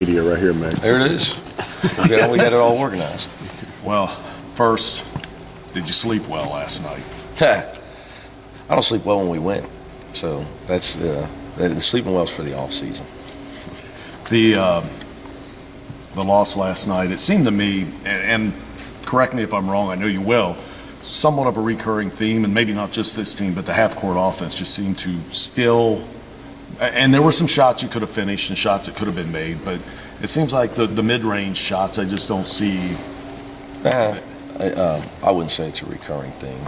Media right here, man. There it is. We got it all organized. Well, first, did you sleep well last night? I don't sleep well when we win, so that's the sleeping well's for the off season. The loss last night, it seemed to me, and correct me if I'm wrong, I know you will, somewhat of a recurring theme, and maybe not just this team, but the half-court offense just seemed to still, and there were some shots you could have finished and shots that could have been made, but it seems like the mid-range shots I just don't see. I wouldn't say it's a recurring thing.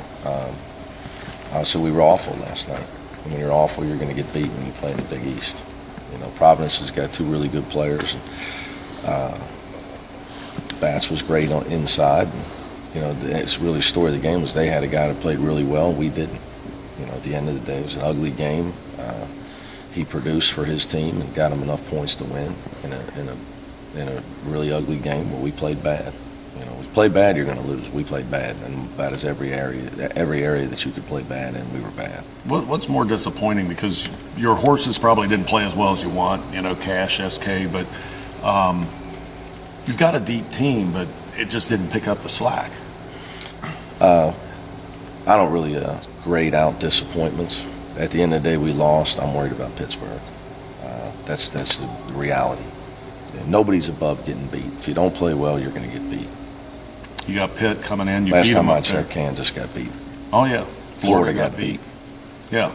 So we were awful last night. When you're awful, you're going to get beat when you play in the Big East. You know, Providence has got two really good players. And, Bats was great on inside. And, you know, it's really the story of the game was they had a guy that played really well. We didn't. You know, at the end of the day, it was an ugly game. He produced for his team and got him enough points to win in a really ugly game where we played bad. You know, if you play bad, you're going to lose. We played bad, and about as every area that you could play bad in, we were bad. What's more disappointing, because your horses probably didn't play as well as you want, you know, Cash, SK, but you've got a deep team, but it just didn't pick up the slack. I don't really grade out disappointments. At the end of the day, we lost. I'm worried about Pittsburgh. That's the reality. Nobody's above getting beat. If you don't play well, you're going to get beat. You got Pitt coming in. You Last beat time them I up there. checked, Kansas got beat. Oh, yeah. Florida got beat. Yeah,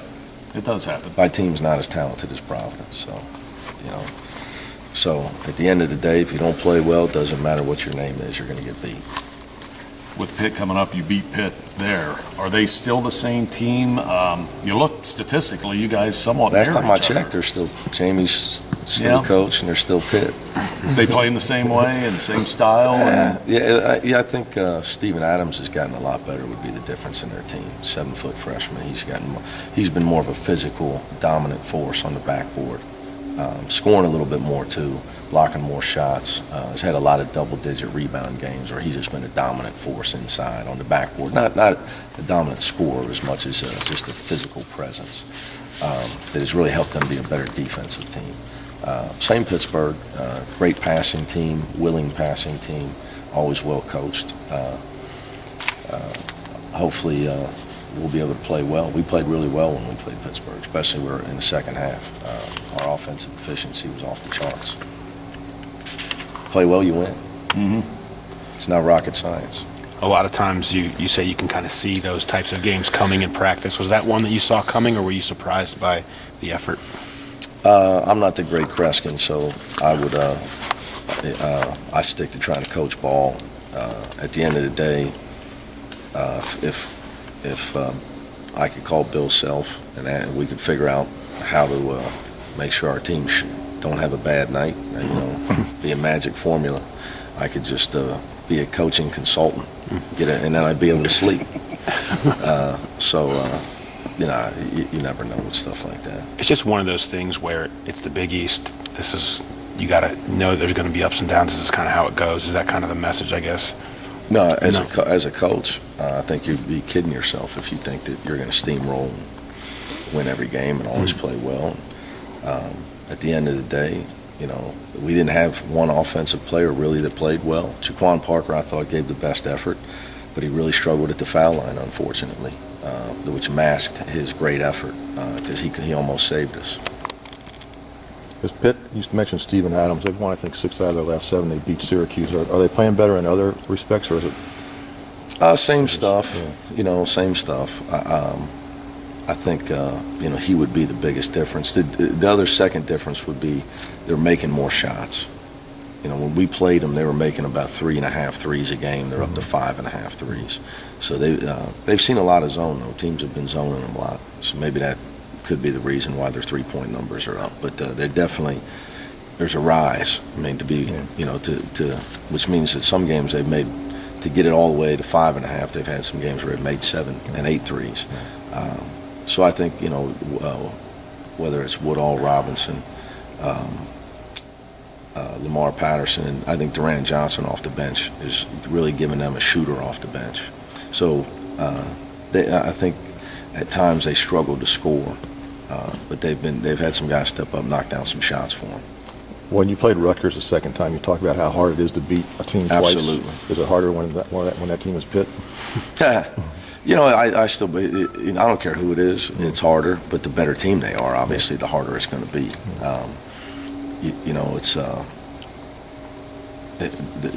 it does happen. My team's not as talented as Providence, so, you know. So at the end of the day, if you don't play well, it doesn't matter what your name is, you're going to get beat. With Pitt coming up, you beat Pitt there. Are they still the same team? You look statistically, you guys somewhat Last mirror time I each other. checked, they're still Jamie's still coach, and they're still Pitt. They play in the same way and the same style. I think Steven Adams has gotten a lot better. Would be the difference in their team. 7-foot freshman. He's been more of a physical, dominant force on the backboard, scoring a little bit more too, blocking more shots. Has had a lot of double-digit rebound games where he's just been a dominant force inside on the backboard. Not a dominant scorer as much as just a physical presence that has really helped them be a better defensive team. Same Pittsburgh, great passing team, willing passing team, always well coached. Hopefully we'll be able to play well. We played really well when we played Pittsburgh, especially in the second half. Our offensive efficiency was off the charts. Play well, you win. Mm-hmm. It's not rocket science. A lot of times you say you can kind of see those types of games coming in practice. Was that one that you saw coming, or were you surprised by the effort? I'm not the great Kreskin, so I stick to trying to coach ball. At the end of the day, if I could call Bill Self and we could figure out how to make sure our team don't have a bad night, you know, be a magic formula, I could just be a coaching consultant, and then I'd be able to sleep. You know, you never know with stuff like that. It's just one of those things where it's the Big East. You got to know there's going to be ups and downs. This is kind of how it goes. Is that kind of the message, I guess? No, as a coach, I think you'd be kidding yourself if you think that you're going to steamroll and win every game and always play well. At the end of the day, you know, we didn't have one offensive player really that played well. Jaquan Parker, I thought, gave the best effort, but he really struggled at the foul line, unfortunately, which masked his great effort because he almost saved us. As Pitt, you mentioned Steven Adams. They've won, I think, 6 out of their last 7. They beat Syracuse. Are they playing better in other respects, or is it? Same stuff. Yeah. You know, same stuff. I think you know, he would be the biggest difference. The other second difference would be they're making more shots. You know, when we played them, they were making about 3.5 threes a game. They're up to 5.5 threes. So they've seen a lot of zone, though. Teams have been zoning them a lot. So maybe that could be the reason why their three-point numbers are up. But they're definitely, there's a rise. I mean, to be, you know, which means that some games they've made, to get it all the way to 5.5, they've had some games where they've made 7 and 8 threes. So I think, you know, whether it's Woodall, Robinson, Lamar Patterson, and I think Durant Johnson off the bench is really giving them a shooter off the bench. So I think at times they struggle to score, but they've had some guys step up, knock down some shots for them. When you played Rutgers the second time, you talked about how hard it is to beat a team twice. Absolutely. Is it harder when that team is Pitt? You know, I still, I don't care who it is, it's harder, but the better team they are, obviously, the harder it's going to be. You know,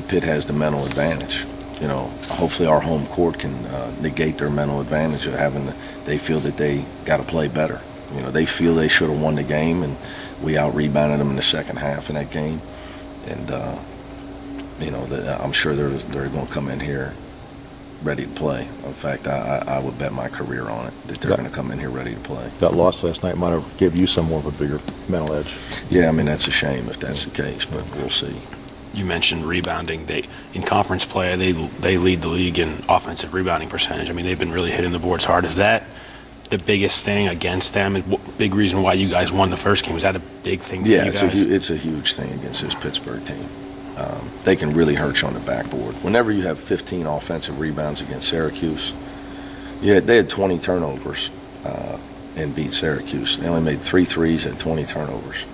Pitt has the mental advantage. You know, hopefully our home court can negate their mental advantage of they feel that they got to play better. You know, they feel they should have won the game, and we out-rebounded them in the second half in that game. And, you know, I'm sure they're going to come in here ready to play. In fact, I would bet my career on it that they're going to come in here ready to play. That loss last night might have gave you some more of a bigger mental edge. Yeah, I mean, that's a shame if that's the case, but we'll see. You mentioned rebounding. In conference play, they lead the league in offensive rebounding percentage. I mean, they've been really hitting the boards hard. Is that the biggest thing against them? And big reason why you guys won the first game? Was that a big thing for you guys? Yeah, it's a huge thing against this Pittsburgh team. They can really hurt you on the backboard. Whenever you have 15 offensive rebounds against Syracuse, they had 20 turnovers and beat Syracuse. They only made 3 threes and 20 turnovers,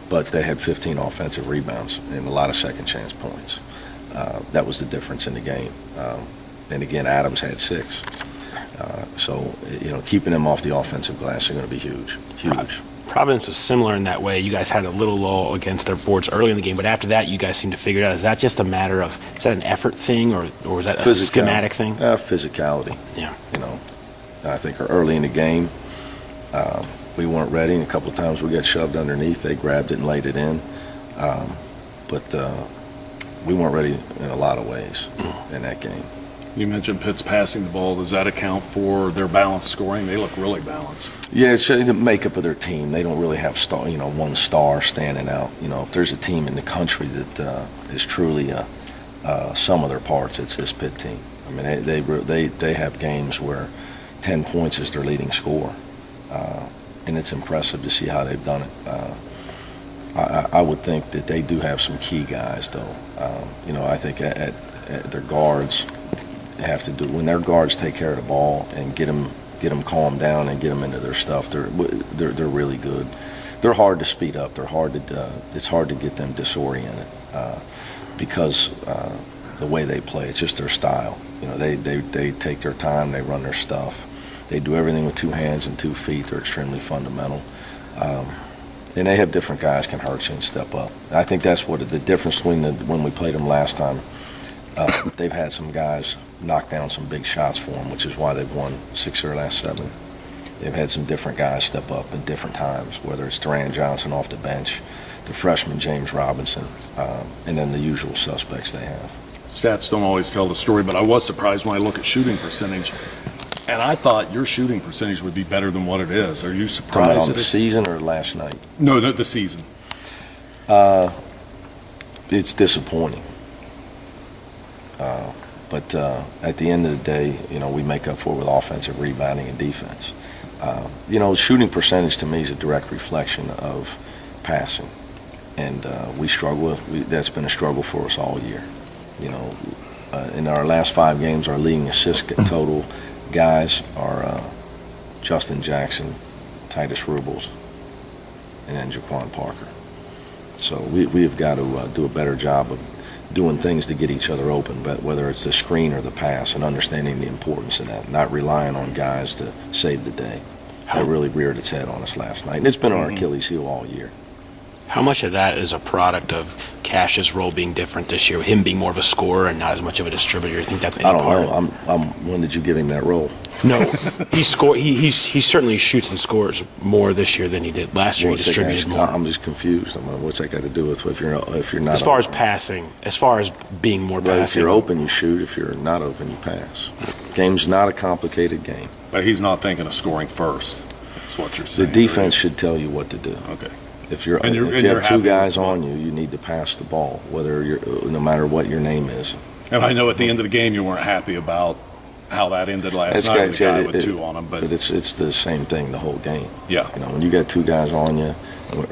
but they had 15 offensive rebounds and a lot of second chance points. That was the difference in the game. And again, Adams had 6. So, you know, keeping them off the offensive glass are going to be huge. Providence was similar in that way. You guys had a little lull against their boards early in the game, but after that, you guys seemed to figure it out. Is that just a matter of, is that an effort thing, or is that a schematic thing? Physicality. Yeah. You know, I think early in the game, we weren't ready, and a couple of times we got shoved underneath. They grabbed it and laid it in. But we weren't ready in a lot of ways in that game. You mentioned Pitt's passing the ball. Does that account for their balanced scoring? They look really balanced. Yeah, it's the makeup of their team. They don't really have one star standing out. You know, if there's a team in the country that is truly sum of their parts, it's this Pitt team. I mean, they have games where 10 points is their leading score, and it's impressive to see how they've done it. I would think that they do have some key guys, though. You know, I think at their guards. Have to do when their guards take care of the ball and get them calmed down and get them into their stuff. They're really good. They're hard to speed up. It's hard to get them disoriented because the way they play. It's just their style. You know, they take their time. They run their stuff. They do everything with 2 hands and 2 feet. They're extremely fundamental. And they have different guys can hurt you and step up. I think that's what the difference between when we played them last time. They've had some guys knock down some big shots for them, which is why they've won 6 of their last 7. They've had some different guys step up at different times, whether it's Duran Johnson off the bench, the freshman James Robinson, and then the usual suspects they have. Stats don't always tell the story, but I was surprised when I look at shooting percentage. And I thought your shooting percentage would be better than what it is. Are you surprised? On the season or last night? No, the season. It's disappointing. But at the end of the day, you know, we make up for it with offensive rebounding and defense. You know, shooting percentage to me is a direct reflection of passing. And we struggle. That's been a struggle for us all year. You know, in our last 5 games, our leading assist total guys are Justin Jackson, Titus Rubles, and then Jaquan Parker. So we have got to do a better job of doing things to get each other open, but whether it's the screen or the pass, and understanding the importance of that, not relying on guys to save the day. That really reared its head on us last night, and it's been our Achilles heel all year. How much of that is a product of Cash's role being different this year, him being more of a scorer and not as much of a distributor? You think that's I don't know. When did you give him that role? No, he certainly shoots and scores more this year than he did last year. He distributed more. I'm just confused. What's that got to do with if you're not? As far open? as passing, as far as being more passing. If you're open, you shoot. If you're not open, you pass. Game's not a complicated game. But he's not thinking of scoring first. That's what you're saying. The defense should tell you what to do. Okay. If you have 2 guys on you, you need to pass the ball, no matter what your name is. And I know at the end of the game you weren't happy about how that ended last night with the guy with 2 on him, but it's the same thing the whole game. Yeah. You know, when you got 2 guys on you,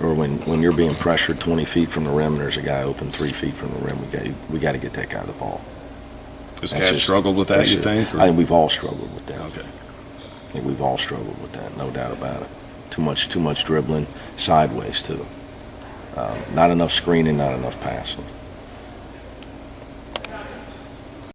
or when you're being pressured 20 feet from the rim, and there's a guy open 3 feet from the rim, we got to get that guy the ball. Has Cash struggled with that? You think? I think we've all struggled with that. Okay. I think we've all struggled with that, no doubt about it. Too much dribbling, sideways too. Not enough screening, not enough passing.